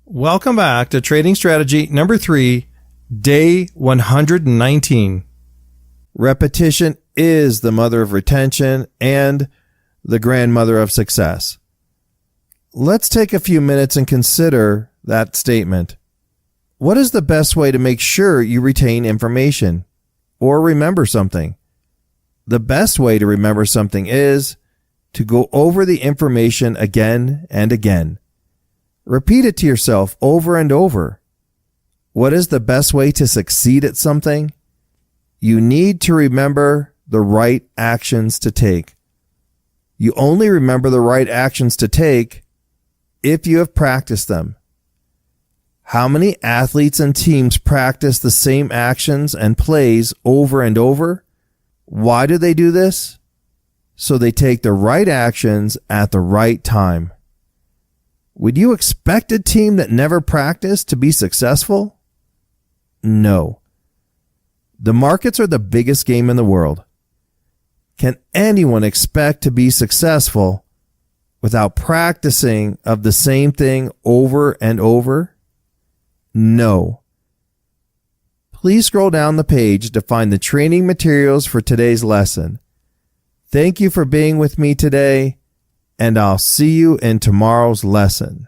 Welcome back to Trading Strategy number 3, day 119. Repetition is the mother of retention and the grandmother of success. Let's take a few minutes and consider that statement. What is the best way to make sure you retain information or remember something? The best way to remember something is to go over the information again and again. Repeat it to yourself over and over. What is the best way to succeed at something? You need to remember the right actions to take. You only remember the right actions to take if you have practiced them. How many athletes and teams practice the same actions and plays over and over? Why do they do this? So they take the right actions at the right time. Would you expect a team that never practiced to be successful? No. The markets are the biggest game in the world. Can anyone expect to be successful without practicing of the same thing over and over? No. Please scroll down the page to find the training materials for today's lesson. Thank you for being with me today, and I'll see you in tomorrow's lesson.